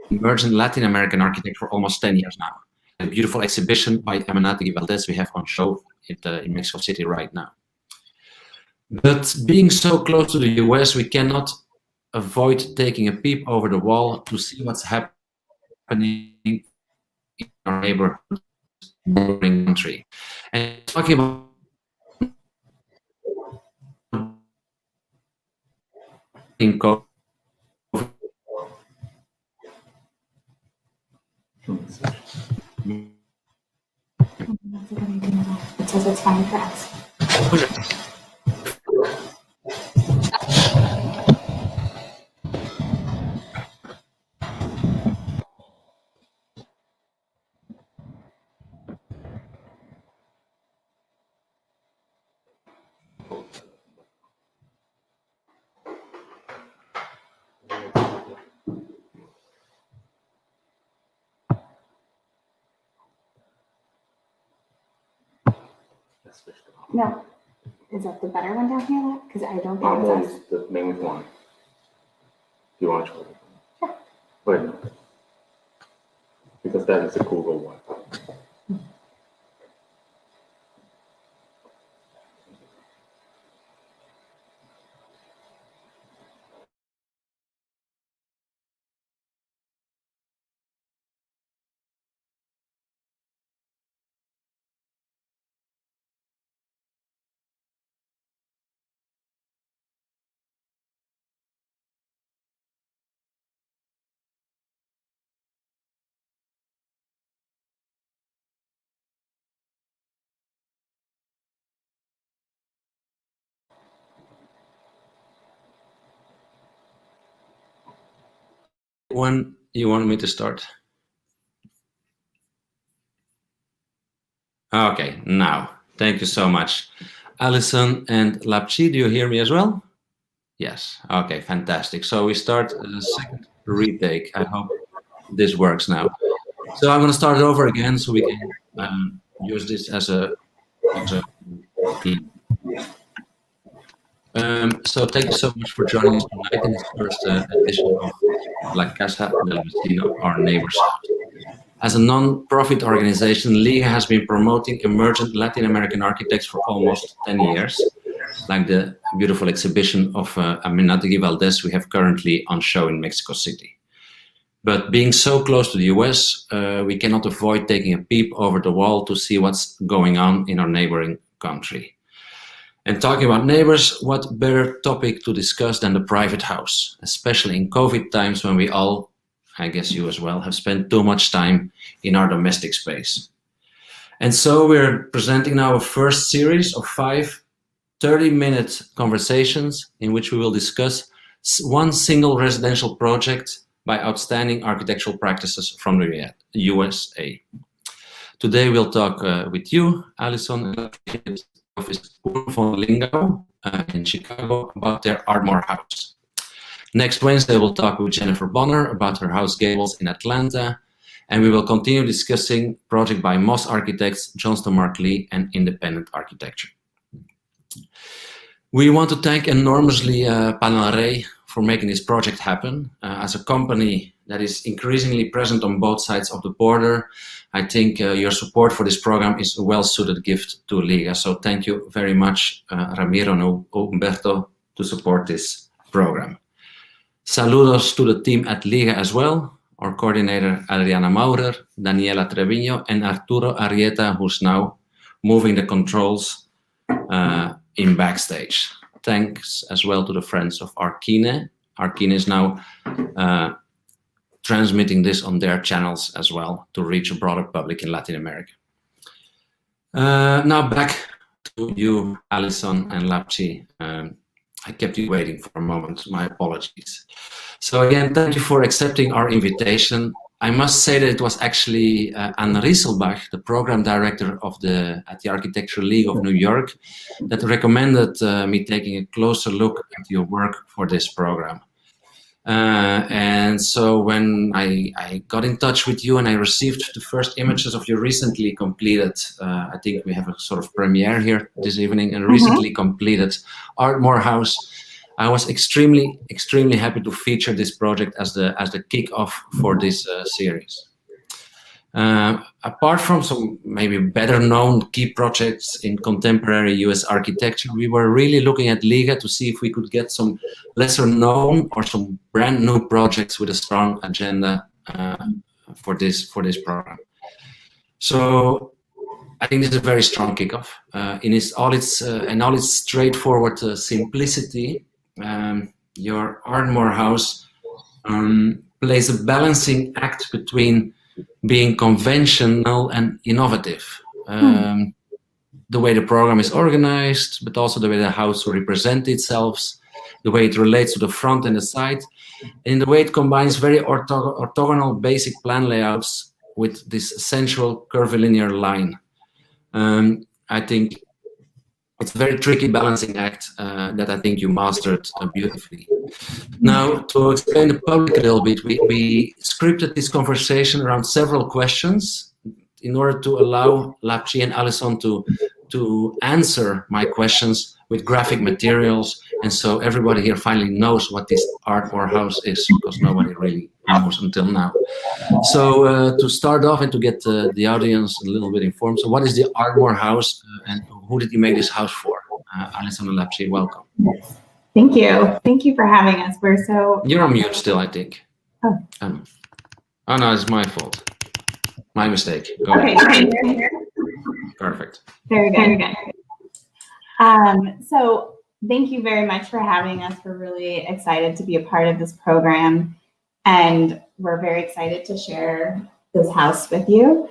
emergent Latin American architect for almost 10 years now. A beautiful exhibition by Amenátegui Valdés we have on show in Mexico City right now. But being so close to the US, we cannot avoid taking a peep over the wall to see what's happening in our neighboring country. And talking about in COVID, it says it's fine for us. No. Is that the better one down here? Because I don't think it's the name with one. Do you want to try it? Sure. Wait, no. Because that is a Google one. when you want me to start? Okay, now, thank you so much. Alison and Lapchi, do you hear me as well? Yes, okay, fantastic. So we start a second retake. I hope this works now. So I'm going to start it over again so we can use this as a theme. So thank you so much for joining us tonight in this first edition of La Casa del Vecino, our neighbor's house. As a non-profit organization, LIGA has been promoting emergent Latin American architects for almost 10 years, like the beautiful exhibition of Amenátegui Valdés we have currently on show in Mexico City. But being so close to the US, we cannot avoid taking a peep over the wall to see what's going on in our neighboring country. And talking about neighbors, what better topic to discuss than the private house, especially in COVID times when we all, I guess you as well, have spent too much time in our domestic space. And so we're presenting now a first series of 5 30-minute conversations in which we will discuss one single residential project by outstanding architectural practices from the USA. Today we'll talk with you, Alison, office Kwong Von Glinow in Chicago about their Ardmore House. Next Wednesday, we'll talk with Jennifer Bonner about her house Gables in Atlanta, and we will continue discussing project by Moss Architects, Johnston, Marklee, and Independent Architecture. We want to thank enormously Panel Rey for making this project happen. As a company that is increasingly present on both sides of the border, I think your support for this program is a well-suited gift to LIGA. So thank you very much, Ramiro and Humberto, to support this program. Saludos to the team at LIGA as well, our coordinator Adriana Maurer, Daniela Treviño, and Arturo Arrieta, who's now moving the controls in backstage. Thanks as well to the friends of Arquine. Arquine is now transmitting this on their channels as well to reach a broader public in Latin America. Now back to you, Alison and Lapchi. I kept you waiting for a moment, my apologies. So again, thank you for accepting our invitation. I must say that it was actually Anne Rieselbach, the program director of at the Architecture League of New York, that recommended me taking a closer look at your work for this program. And so when I got in touch with you and I received the first images of your recently completed, I think we have a sort of premiere here this evening, and recently completed Ardmore House, I was extremely happy to feature this project as the kickoff for this series. Apart from some maybe better known key projects in contemporary US architecture, we were really looking at LIGA to see if we could get some lesser known or some brand new projects with a strong agenda for this program. So I think this is a very strong kickoff. In all its straightforward simplicity, your Ardmore House plays a balancing act between being conventional and innovative. The way the program is organized, but also the way the house represents itself, the way it relates to the front and the side, and the way it combines very orthogonal basic plan layouts with this sensual curvilinear line. I think it's a very tricky balancing act that I think you mastered beautifully. Now, to explain the public a little bit, we scripted this conversation around several questions in order to allow Lapchi and Alison to answer my questions with graphic materials, and so everybody here finally knows what this Ardmore House is, because nobody really knows until now. So to start off and to get the audience a little bit informed, so what is the Ardmore House and who did you make this house for? Alison and Lapchi, welcome. Thank you. Thank you for having us. We're so... You're on mute still, I think. Oh. Oh no, it's my fault. My mistake. Go Okay, ahead. Perfect. Very good. So thank you very much for having us. We're really excited to be a part of this program, and we're very excited to share this house with you.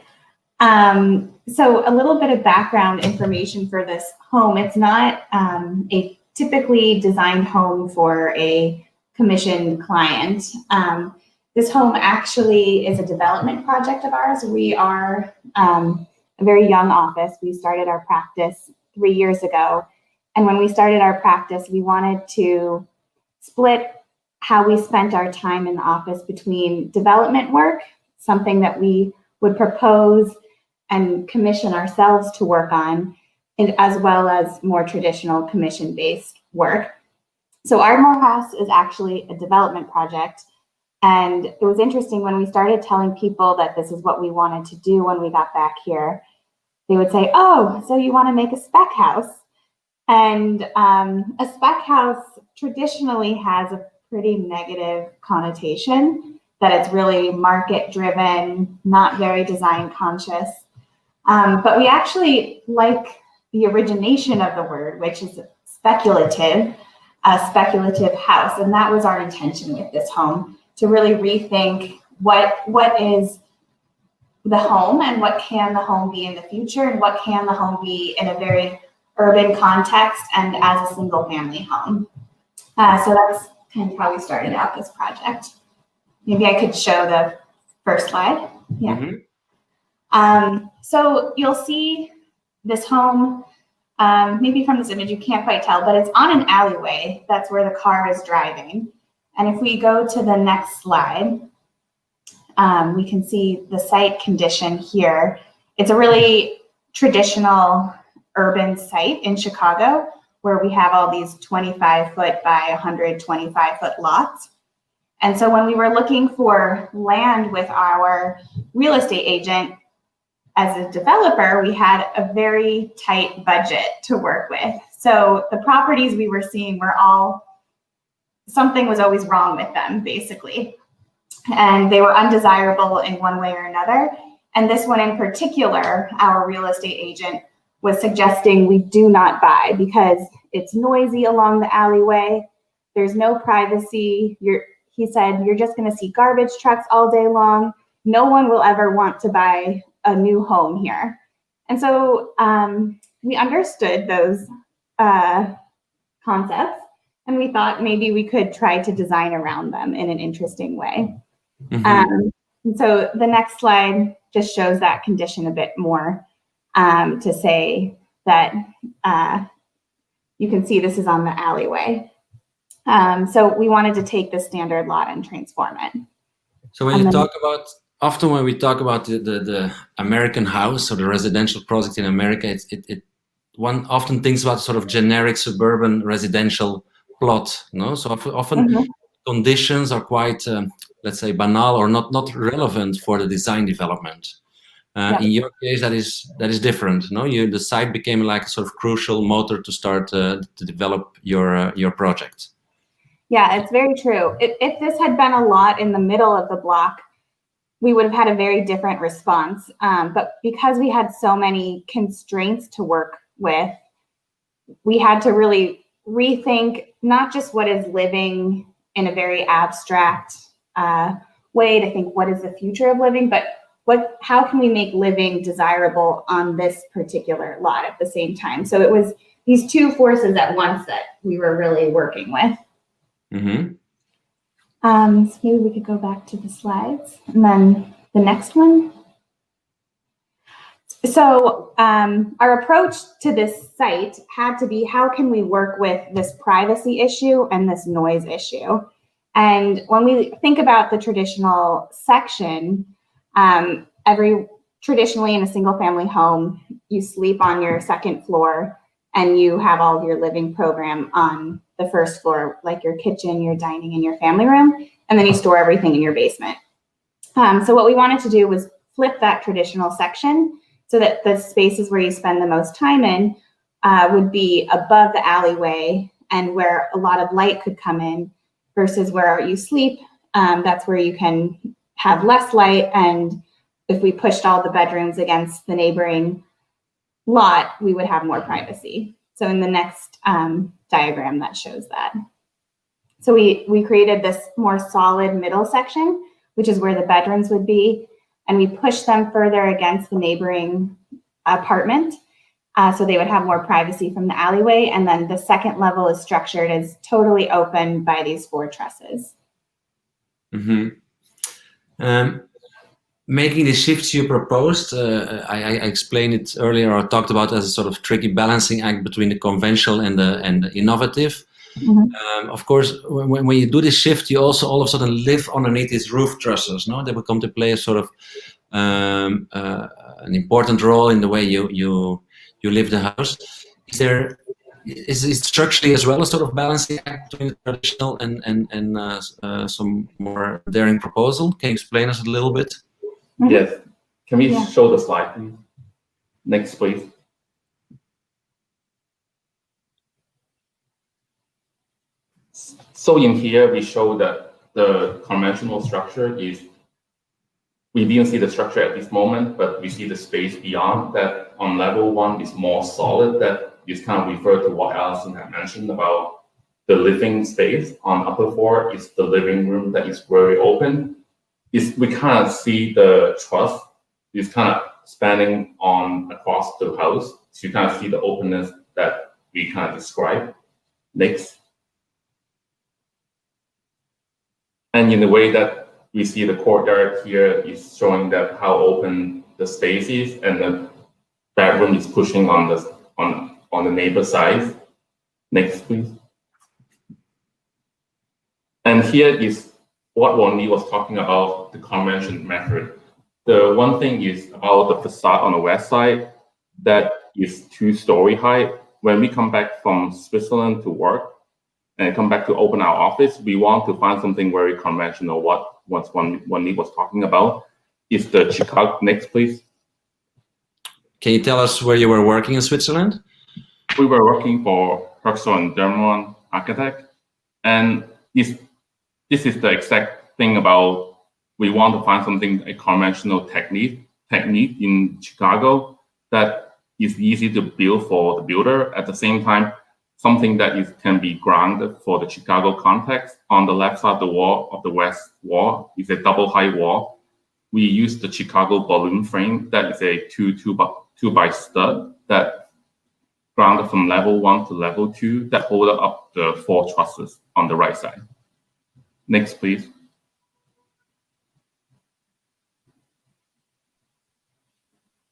So a little bit of background information for this home. It's not a typically designed home for a commissioned client. This home actually is a development project of ours. We are a very young office. We started our practice 3 years ago. And when we started our practice, we wanted to split how we spent our time in the office between development work, something that we would propose and commission ourselves to work on, and as well as more traditional commission-based work. So Ardmore House is actually a development project. And it was interesting when we started telling people that this is what we wanted to do when we got back here. They would say, oh, so you want to make a spec house? And a spec house traditionally has a pretty negative connotation, that it's really market-driven, not very design-conscious. But we actually like the origination of the word, which is speculative, a speculative house. And that was our intention with this home, to really rethink what is the home and what can the home be in the future, and what can the home be in a very urban context and as a single family home. So that's kind of how we started out this project. Maybe I could show the first slide. Yeah. Mm-hmm. So you'll see this home, maybe from this image you can't quite tell, but it's on an alleyway. That's where the car is driving. And if we go to the next slide, we can see the site condition here. It's a really traditional urban site in Chicago, where we have all these 25-foot by 125-foot lots. And so when we were looking for land with our real estate agent, as a developer, we had a very tight budget to work with. So the properties we were seeing were something was always wrong with them, basically. And they were undesirable in one way or another. And this one in particular, our real estate agent was suggesting we do not buy because it's noisy along the alleyway. There's no privacy. He said, you're just going to see garbage trucks all day long. No one will ever want to buy a new home here. And so we understood those concepts, and we thought maybe we could try to design around them in an interesting way. Mm-hmm. And so the next slide just shows that condition a bit more, to say that you can see this is on the alleyway. So we wanted to take the standard lot and transform it. So when you talk about, often when we talk about the American house or the residential project in America, one often thinks about sort of generic suburban residential plot. No, so often conditions are quite, let's say, banal or not relevant for the design development. In your case, that is different. No, the site became like a sort of crucial motor to start to develop your project. Yeah, it's very true. If this had been a lot in the middle of the block, we would have had a very different response. But because we had so many constraints to work with, we had to really rethink not just what is living in a very abstract way to think what is the future of living, but how can we make living desirable on this particular lot at the same time? So it was these two forces at once that we were really working with. So maybe we could go back to the slides and then the next one. So our approach to this site had to be, how can we work with this privacy issue and this noise issue? And when we think about the traditional section, traditionally in a single family home, you sleep on your second floor and you have all of your living program on the first floor, like your kitchen, your dining, and your family room, and then you store everything in your basement. So what we wanted to do was flip that traditional section so that the spaces where you spend the most time in would be above the alleyway and where a lot of light could come in, versus where you sleep, that's where you can have less light. And if we pushed all the bedrooms against the neighboring lot, we would have more privacy. So in the next diagram that shows that. So we created this more solid middle section, which is where the bedrooms would be, and we pushed them further against the neighboring apartment, so they would have more privacy from the alleyway. And then the second level is structured as totally open by these 4 trusses. Making the shifts you proposed, I explained it earlier, or talked about as a sort of tricky balancing act between the conventional and the innovative. Of course, when you do this shift, you also all of a sudden live underneath these roof trusses. No, they will come to play a sort of an important role in the way you live the house. Is it structurally as well a sort of balancing act between the traditional and some more daring proposal? Can you explain us a little bit? Yes. Can we show the slide, please? Next, please. So in here, we show that the conventional structure is, we didn't see the structure at this moment, but we see the space beyond that. On level 1 is more solid. That is kind of referred to what Alison had mentioned about the living space. On upper floor is the living room that is very open. We kind of see the truss is kind of spanning on across the house. So you kind of see the openness that we kind of described. Next. And in the way that we see the courtyard here is showing that how open the space is, and the bedroom is pushing on the neighbor side. Next, please. And here is what Wonne was talking about, the convention method. The one thing is about the facade on the west side that is 2-story height. When we come back from Switzerland to work and come back to open our office, we want to find something very conventional. What Wonne was talking about is the Chicago. Next, please. Can you tell us where you were working in Switzerland? We were working for Herxel and Dermont Architect, and this is the exact thing about, we want to find something, a conventional technique in Chicago that is easy to build for the builder. At the same time, something that can be grounded for the Chicago context. On the left side of the wall, of the west wall, is a double height wall. We use the Chicago balloon frame that is a 2 by stud that grounded from level 1 to level 2 that hold up the 4 trusses on the right side. Next, please.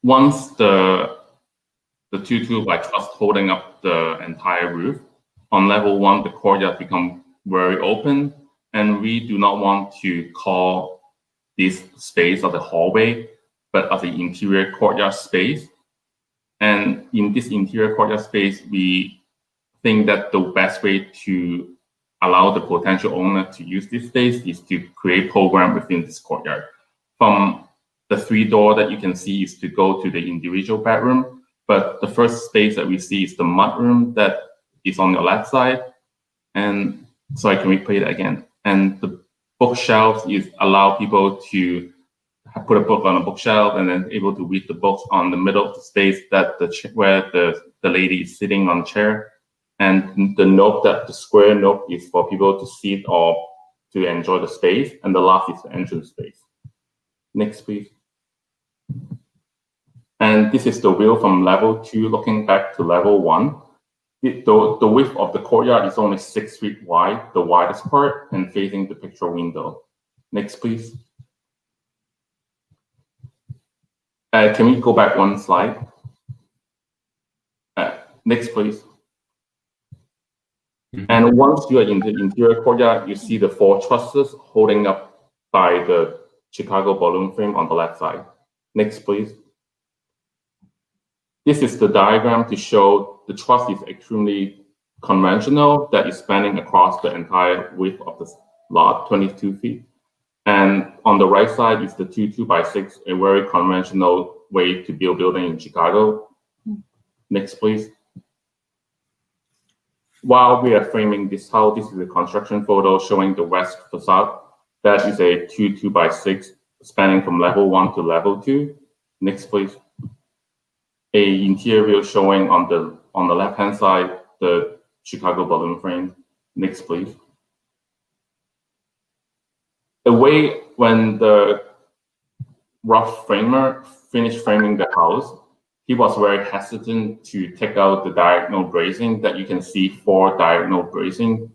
Once the 2 by truss holding up the entire roof, on level 1, the courtyard become very open, and we do not want to call this space of the hallway, but as the interior courtyard space. And in this interior courtyard space, we think that the best way to allow the potential owner to use this space is to create program within this courtyard. From the 3 doors that you can see is to go to the individual bedroom, but the first space that we see is the mudroom that is on your left side. And so I can replay it again. And the bookshelves is allow people to put a book on a bookshelf and then able to read the books on the middle of the space that where the lady is sitting on the chair. And the nook, that the square nook, is for people to sit or to enjoy the space. And the last is the entrance space. Next, please. And this is the view from level 2 looking back to level 1. The width of the courtyard is only 6 feet wide, the widest part, and facing the picture window. Next, please. Can we go back 1 slide? Next, please. And once you are in the interior courtyard, you see the 4 trusses holding up by the Chicago balloon frame on the left side. Next, please. This is the diagram to show the truss is extremely conventional, that is spanning across the entire width of the lot, 22 feet. And on the right side is the 2 2x6, a very conventional way to build building in Chicago. Next, please. While we are framing this house, this is a construction photo showing the west facade. That is a 2 2x6 spanning from level 1 to level 2. Next, please. A interior view showing on the left-hand side the Chicago balloon frame. Next, please. The way when the rough framer finished framing the house, he was very hesitant to take out the diagonal bracing that you can see 4 diagonal bracing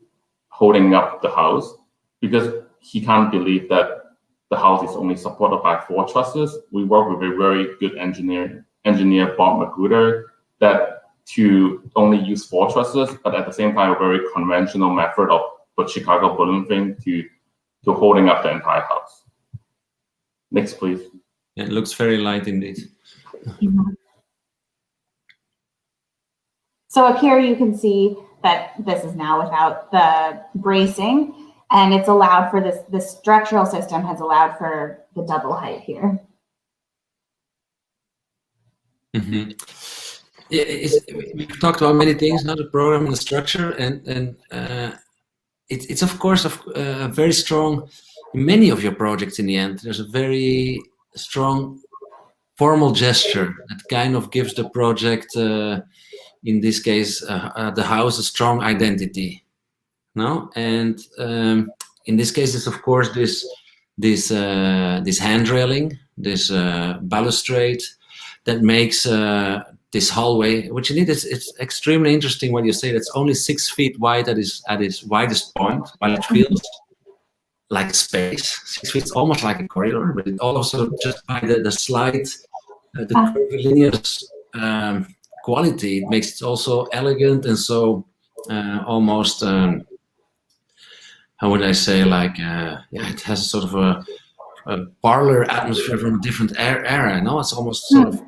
holding up the house, because he can't believe that the house is only supported by 4 trusses. We work with a very good engineer Bob Magruder, that to only use 4 trusses, but at the same time a very conventional method of the Chicago balloon frame to holding up the entire house. Next, please. It looks very light indeed. Mm-hmm. So up here you can see that this is now without the bracing, and it's allowed for this, the structural system has allowed for the double height here. Mm-hmm. We've talked about many things now, the program and the structure, and it's of course very strong in many of your projects. In the end, there's a very strong formal gesture that kind of gives the project, in this case, the house, a strong identity. No, and in this case, it's of course this hand railing, this balustrade that makes this hallway, which indeed it's extremely interesting when you say that's only 6 feet wide at its widest point, while it feels like space. 6 feet, almost like a corridor, but it also just by the slight, the curvilineous quality, it makes it also elegant and so almost, how would I say, like, yeah, it has sort of a parlor atmosphere from a different era. No, it's almost sort of.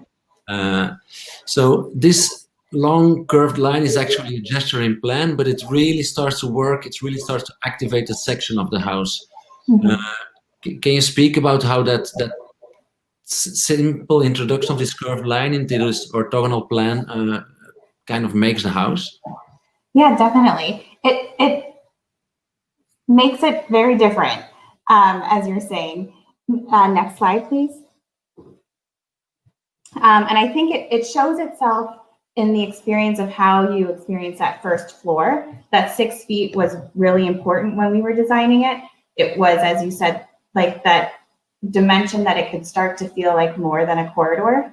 So this long curved line is actually a gesture in plan, but it really starts to work. It really starts to activate a section of the house. Mm-hmm. Can you speak about how that simple introduction of this curved line into this orthogonal plan kind of makes the house? Yeah, definitely. It makes it very different, as you're saying. Next slide, please. And I think it shows itself in the experience of how you experience that first floor. That 6 feet was really important when we were designing it. It was, as you said, like that dimension that it could start to feel like more than a corridor.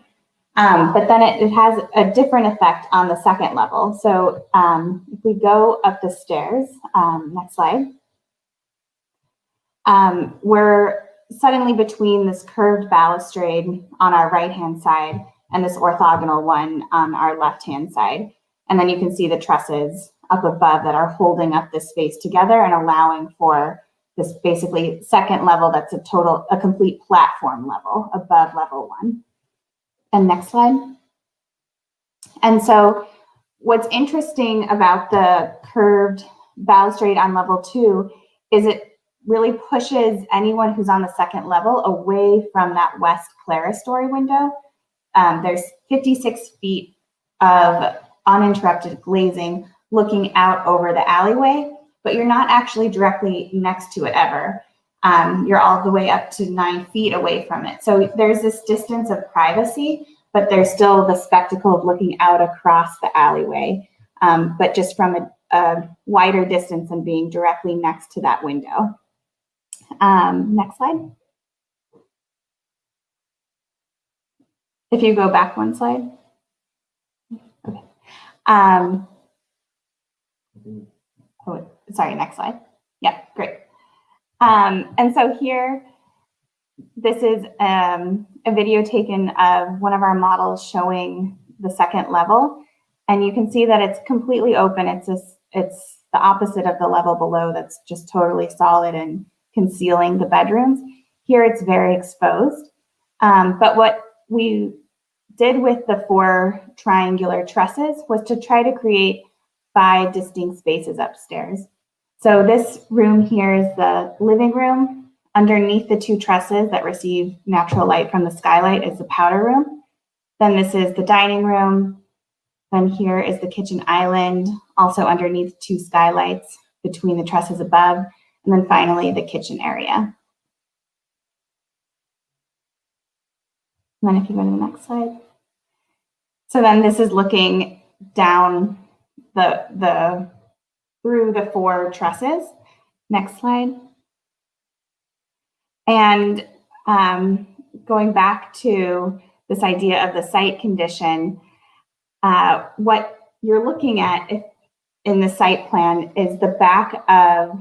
But then it has a different effect on the second level. So if we go up the stairs, next slide, we're suddenly between this curved balustrade on our right-hand side and this orthogonal one on our left-hand side. And then you can see the trusses up above that are holding up this space together and allowing for this basically second level that's a complete platform level above level 1. And next slide. And so what's interesting about the curved balustrade on level 2 is it really pushes anyone who's on the second level away from that west clerestory window. There's 56 feet of uninterrupted glazing looking out over the alleyway, but you're not actually directly next to it ever. You're all the way up to 9 feet away from it. So there's this distance of privacy, but there's still the spectacle of looking out across the alleyway, but just from a wider distance and being directly next to that window. Next slide. If you go back one slide. Okay. Oh, sorry, next slide. Yeah, great. And so here, this is a video taken of one of our models showing the second level. And you can see that it's completely open. It's the opposite of the level below that's just totally solid and concealing the bedrooms. Here it's very exposed. But what we did with the 4 triangular trusses was to try to create 5 distinct spaces upstairs. So this room here is the living room. Underneath the 2 trusses that receive natural light from the skylight is the powder room. Then this is the dining room. Then here is the kitchen island, also underneath 2 skylights between the trusses above. And then finally, the kitchen area. And then if you go to the next slide. So then this is looking down through the 4 trusses. Next slide. And going back to this idea of the site condition, what you're looking at in the site plan is the back of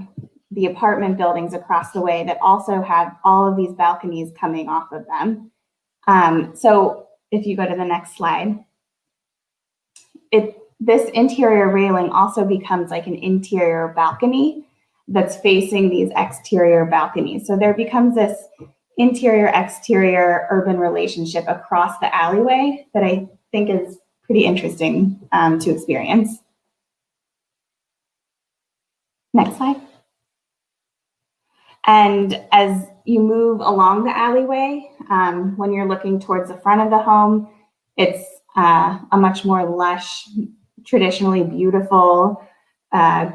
the apartment buildings across the way that also have all of these balconies coming off of them. So if you go to the next slide, this interior railing also becomes like an interior balcony that's facing these exterior balconies. So there becomes this interior-exterior urban relationship across the alleyway that I think is pretty interesting to experience. Next slide. And as you move along the alleyway, when you're looking towards the front of the home, it's a much more lush, traditionally beautiful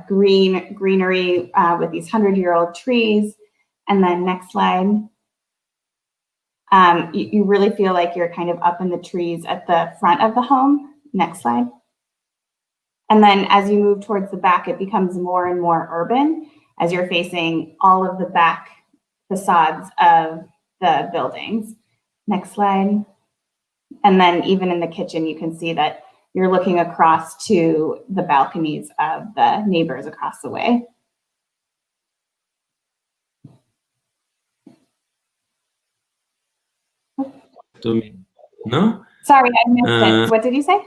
greenery with these 100-year-old trees. And then next slide. You really feel like you're kind of up in the trees at the front of the home. Next slide. And then as you move towards the back, it becomes more and more urban as you're facing all of the back facades of the buildings. Next slide. And then even in the kitchen, you can see that you're looking across to the balconies of the neighbors across the way. To me, no? Sorry, I missed it. What did you say?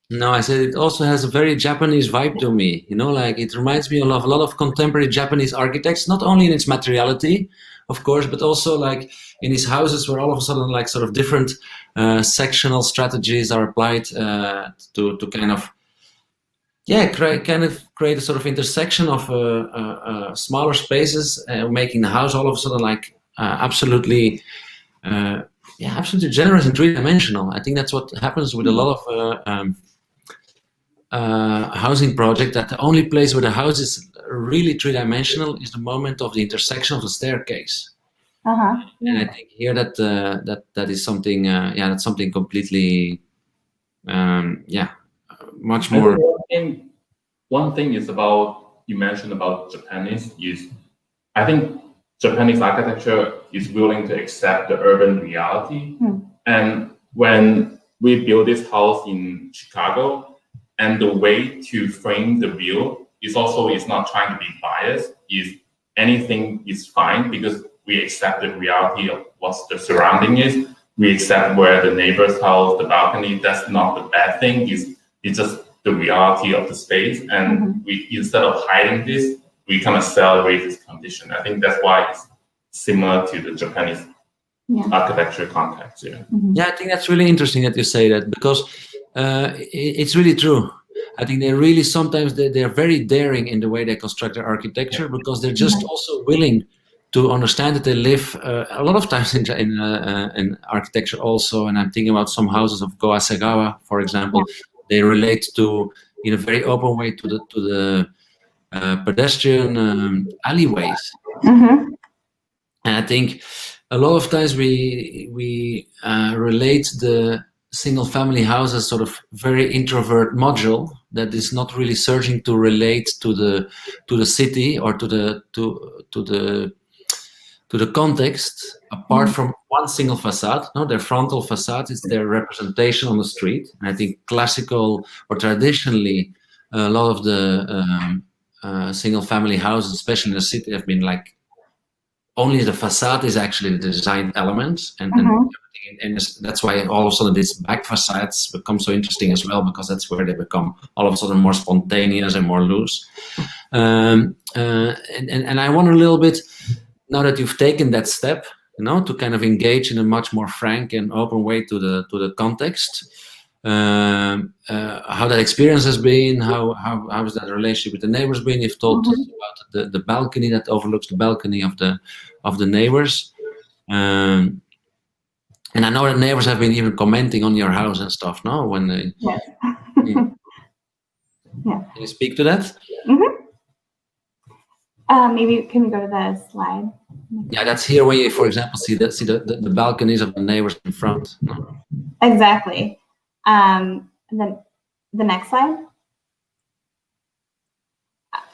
No, I said it also has a very Japanese vibe to me. You know, like it reminds me of a lot of contemporary Japanese architects, not only in its materiality, of course, but also like in these houses where all of a sudden like sort of different sectional strategies are applied to kind of, yeah, create a sort of intersection of smaller spaces, making the house all of a sudden like absolutely generous and three-dimensional. I think that's what happens with a lot of housing project, that the only place where the house is really three-dimensional is the moment of the intersection of the staircase. Yeah. And I think here that that is something, that's something completely, much more. One thing is about, you mentioned about Japanese, is I think Japanese architecture is willing to accept the urban reality. And when we built this house in Chicago, and the way to frame the view is not trying to be biased, is anything is fine because we accept the reality of what the surrounding is. We accept where the neighbor's house, the balcony, that's not the bad thing. It's just the reality of the space. And we, instead of hiding this, we kind of celebrate this condition. I think that's why it's similar to the Japanese architecture context. Yeah, I think that's really interesting that you say that, because it's really true. I think they really sometimes they're very daring in the way they construct their architecture, because they're just also willing to understand that they live a lot of times in architecture also. And I'm thinking about some houses of Goasegawa, for example. They relate to, in a very open way, to the pedestrian alleyways. And I think a lot of times we relate the single-family house as sort of very introvert module that is not really searching to relate to the city or to the context, apart from one single facade. No, their frontal facade is their representation on the street. And I think classical or traditionally, a lot of the single-family houses, especially in the city, have been like only the facade is actually the design element, and that's why all of a sudden these back facades become so interesting as well, because that's where they become all of a sudden more spontaneous and more loose. And I wonder a little bit, now that you've taken that step, to kind of engage in a much more frank and open way to the context, how that experience has been, how has that relationship with the neighbors been? You've told us about the balcony that overlooks the balcony of the neighbors, and I know that neighbors have been even commenting on your house and stuff. No, when they, Can you speak to that? Maybe can we go to the slide? Yeah, that's here where you, for example, see the balconies of the neighbors in front. No? Exactly. And then the next slide.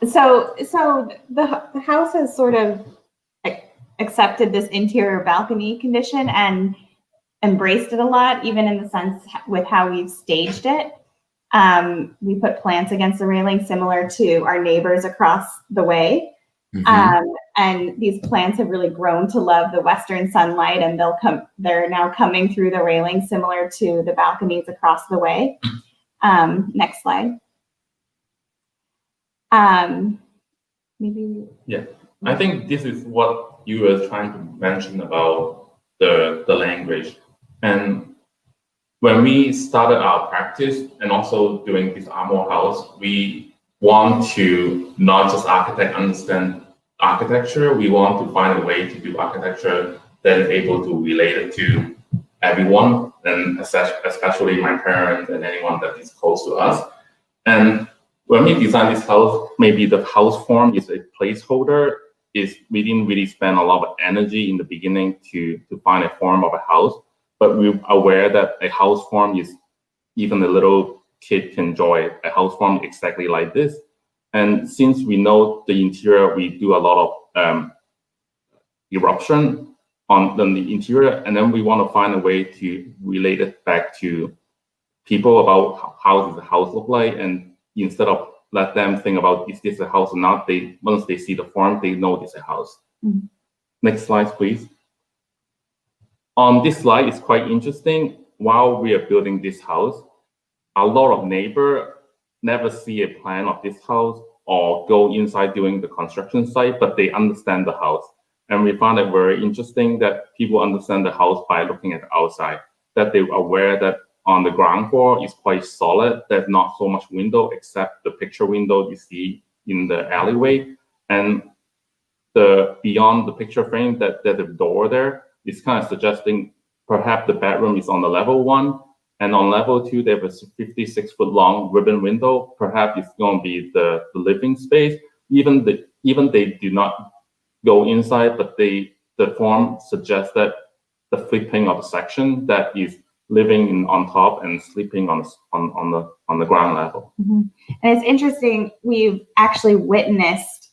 So the house has sort of accepted this interior balcony condition and embraced it a lot, even in the sense with how we've staged it. We put plants against the railing similar to our neighbors across the way. And these plants have really grown to love the western sunlight, and they're now coming through the railing similar to the balconies across the way. Next slide. Maybe. Yeah, I think this is what you were trying to mention about the language. And when we started our practice and also doing this Ardmore House, we want to not just understand architecture, we want to find a way to do architecture that is able to relate it to everyone, and especially my parents and anyone that is close to us. And when we designed this house, maybe the house form is a placeholder. We didn't really spend a lot of energy in the beginning to find a form of a house, but we're aware that a house form is, even a little kid can enjoy a house form exactly like this. And since we know the interior, we do a lot of eruption on the interior, and then we want to find a way to relate it back to people about how does the house look like, and instead of let them think about is this a house or not, once they see the form, they know it's a house. Next slide, please. This slide is quite interesting. While we are building this house, a lot of neighbors never see a plan of this house or go inside during the construction site, but they understand the house. And we found it very interesting that people understand the house by looking at the outside, that they're aware that on the ground floor is quite solid. There's not so much window except the picture window you see in the alleyway. And beyond the picture frame, that there's a door there. It's kind of suggesting perhaps the bedroom is on the level 1. And on level 2, they have a 56-foot long ribbon window. Perhaps it's going to be the living space. Even they do not go inside, but the form suggests that the flipping of the section that is living on top and sleeping on the ground level. And it's interesting. We've actually witnessed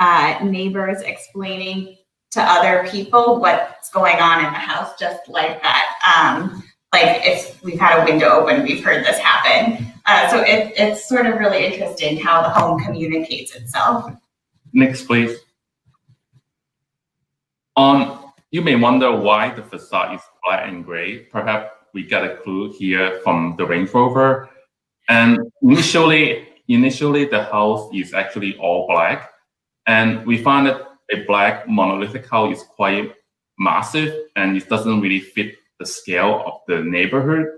neighbors explaining to other people what's going on in the house, just like that. Like if we've had a window open, we've heard this happen. So it's sort of really interesting how the home communicates itself. Next, please. You may wonder why the facade is black and gray. Perhaps we get a clue here from the Range Rover. And initially the house is actually all black. And we found that a black monolithic house is quite massive and it doesn't really fit the scale of the neighborhood.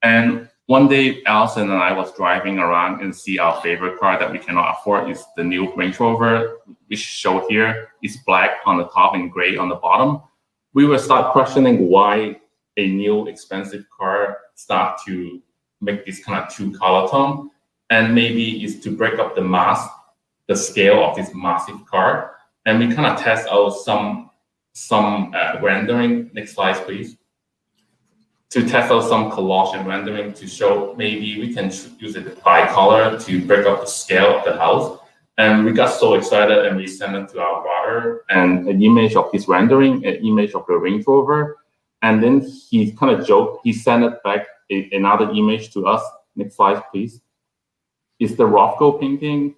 And one day, Allison and I was driving around and see our favorite car that we cannot afford is the new Range Rover, which show here is black on the top and gray on the bottom. We will start questioning why a new expensive car start to make this kind of two color tone, and maybe is to break up the scale of this massive car. And we kind of test out some rendering. Next slide, please. To test out some collage and rendering to show maybe we can use it bi-color to break up the scale of the house. And we got so excited and we sent it to our brother and an image of this rendering, an image of the Range Rover. And then he kind of joked, he sent it back another image to us. Next slide, please. It's the Rothko painting.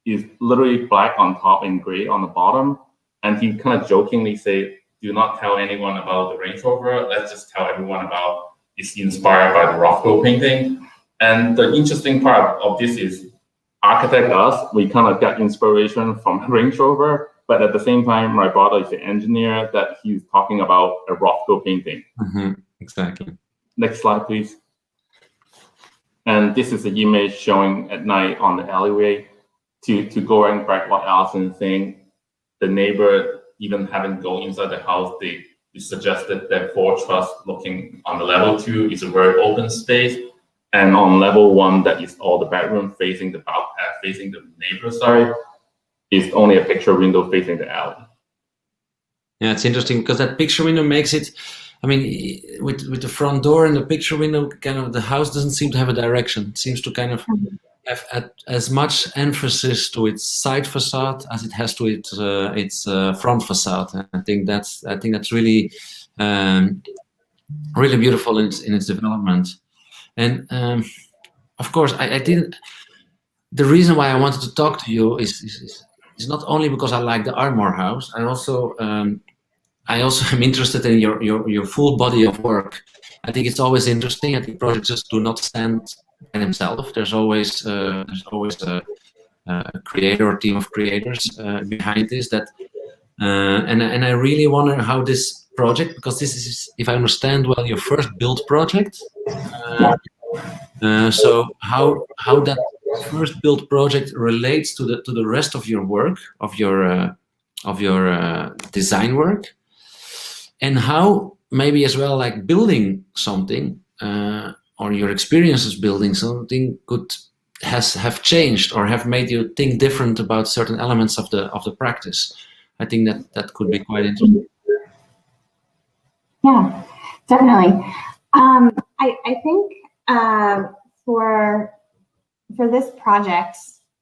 It's literally black on top and gray on the bottom. And he kind of jokingly said, do not tell anyone about the Range Rover. Let's just tell everyone about it's inspired by the Rothko painting. And the interesting part of this is architect us, we kind of got inspiration from Range Rover, but at the same time, my brother is an engineer that he's talking about a Rothko painting. Exactly. Next slide, please. And this is the image showing at night on the alleyway. To go and back what Allison is saying, the neighbor even haven't gone inside the house. They suggested that 4 truss looking on the level 2 is a very open space, and on level 1 that is all the bedroom facing the neighbor side is only a picture window facing the alley. Yeah, it's interesting because that picture window makes it. I mean, with the front door and the picture window, kind of the house doesn't seem to have a direction. It seems to kind of have as much emphasis to its side facade as it has to its front facade. I think that's really really beautiful in its development. And of course, I didn't. The reason why I wanted to talk to you is not only because I like the Ardmore House. I also am interested in your full body of work. I think it's always interesting. I think projects just do not stand by themselves. There's always a creator or team of creators behind this. And I really wonder how this project, because this is, if I understand well, your first build project. So how that first build project relates to the rest of your work, of your design work, and how maybe as well, like building something or your experiences building something have changed or have made you think different about certain elements of the practice. I think that could be quite interesting. Yeah, definitely. I think for this project,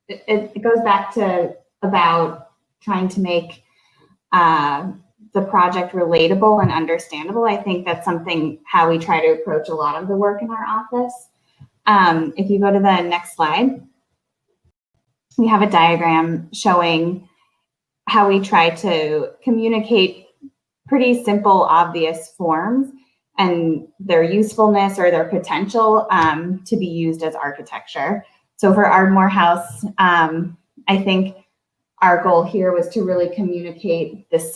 it goes back to about trying to make the project relatable and understandable. I think that's something how we try to approach a lot of the work in our office. If you go to the next slide, we have a diagram showing how we try to communicate pretty simple, obvious forms and their usefulness or their potential to be used as architecture. So for Ardmore House, I think our goal here was to really communicate this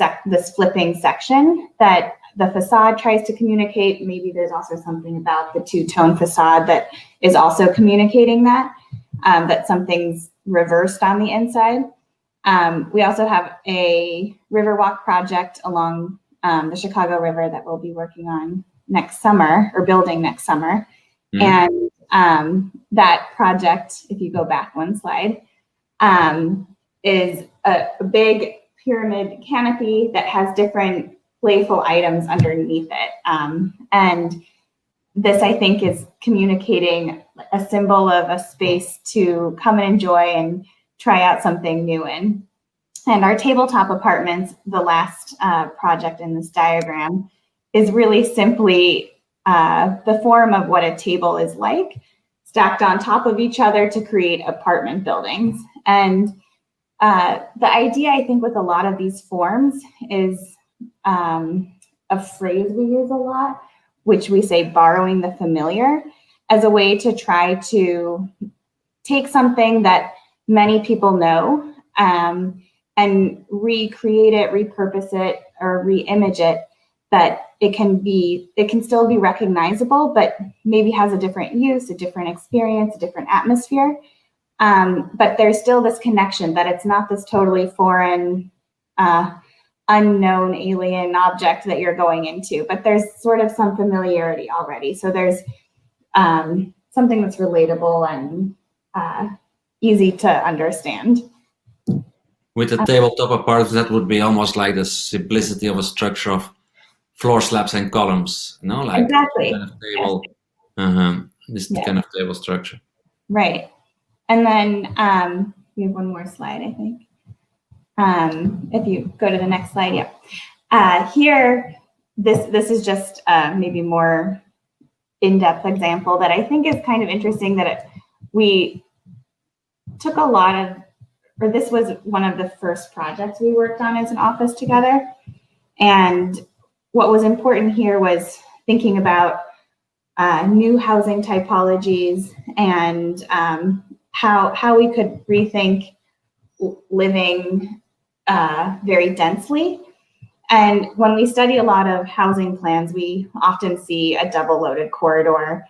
flipping section that the facade tries to communicate. Maybe there's also something about the two-tone facade that is also communicating that something's reversed on the inside. We also have a Riverwalk project along the Chicago River that we'll be working on next summer, or building next summer. And that project, if you go back one slide, is a big pyramid canopy that has different playful items underneath it. And this, I think, is communicating a symbol of a space to come and enjoy and try out something new in. And our tabletop apartments, the last project in this diagram, is really simply the form of what a table is like, stacked on top of each other to create apartment buildings. And the idea, I think, with a lot of these forms is a phrase we use a lot, which we say borrowing the familiar, as a way to try to take something that many people know and recreate it, repurpose it, or re-image it that it can still be recognizable, but maybe has a different use, a different experience, a different atmosphere. But there's still this connection that it's not this totally foreign, unknown alien object that you're going into, but there's sort of some familiarity already. So there's something that's relatable and easy to understand. With the tabletop, a part of that would be almost like the simplicity of a structure of floor slabs and columns, you know, like exactly. kind of table, this kind of table structure. Right. And then we have one more slide, I think. If you go to the next slide, here, this is just maybe more in-depth example that I think is kind of interesting that we took a lot of, or this was one of the first projects we worked on as an office together. And what was important here was thinking about new housing typologies and how we could rethink living very densely. And when we study a lot of housing plans, we often see a double loaded corridor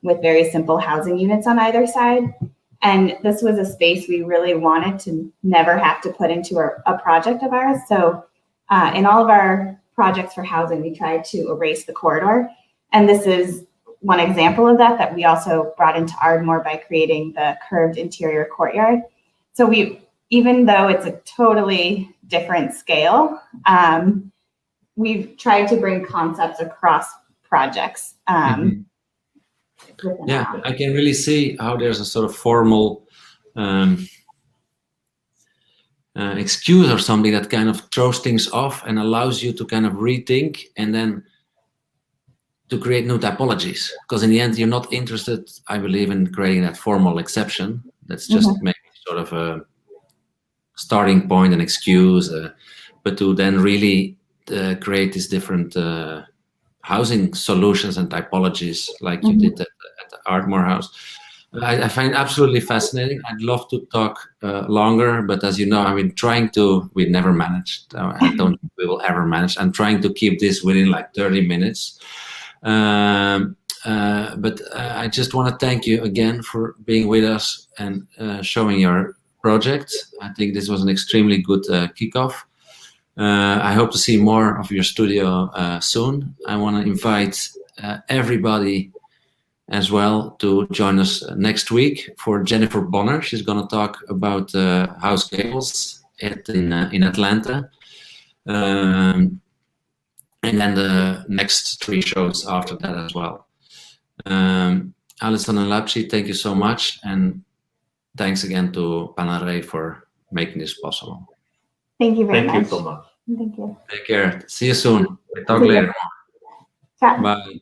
with very simple housing units on either side. And this was a space we really wanted to never have to put into a project of ours. So in all of our projects for housing, we tried to erase the corridor. And this is one example of that we also brought into Ardmore by creating the curved interior courtyard. So even though it's a totally different scale, we've tried to bring concepts across projects. Yeah, I can really see how there's a sort of formal excuse or something that kind of throws things off and allows you to kind of rethink and then to create new typologies. Because in the end, you're not interested, I believe, in creating that formal exception. That's just maybe sort of a starting point, an excuse, but to then really create these different housing solutions and typologies like you did at the Ardmore House. I find it absolutely fascinating. I'd love to talk longer, but as you know, I mean, we never managed. I don't think we will ever manage. I'm trying to keep this within like 30 minutes. But I just want to thank you again for being with us and showing your project. I think this was an extremely good kickoff. I hope to see more of your studio soon. I want to invite everybody as well to join us next week for Jennifer Bonner. She's going to talk about Haus Gables in Atlanta. And then the next 3 shows after that as well. Alison and Lapchi, thank you so much. And thanks again to Panel Rey for making this possible. Thank you very much. Thank you so much. Thank you. Take care. See you soon. We talk later. Ciao. Bye.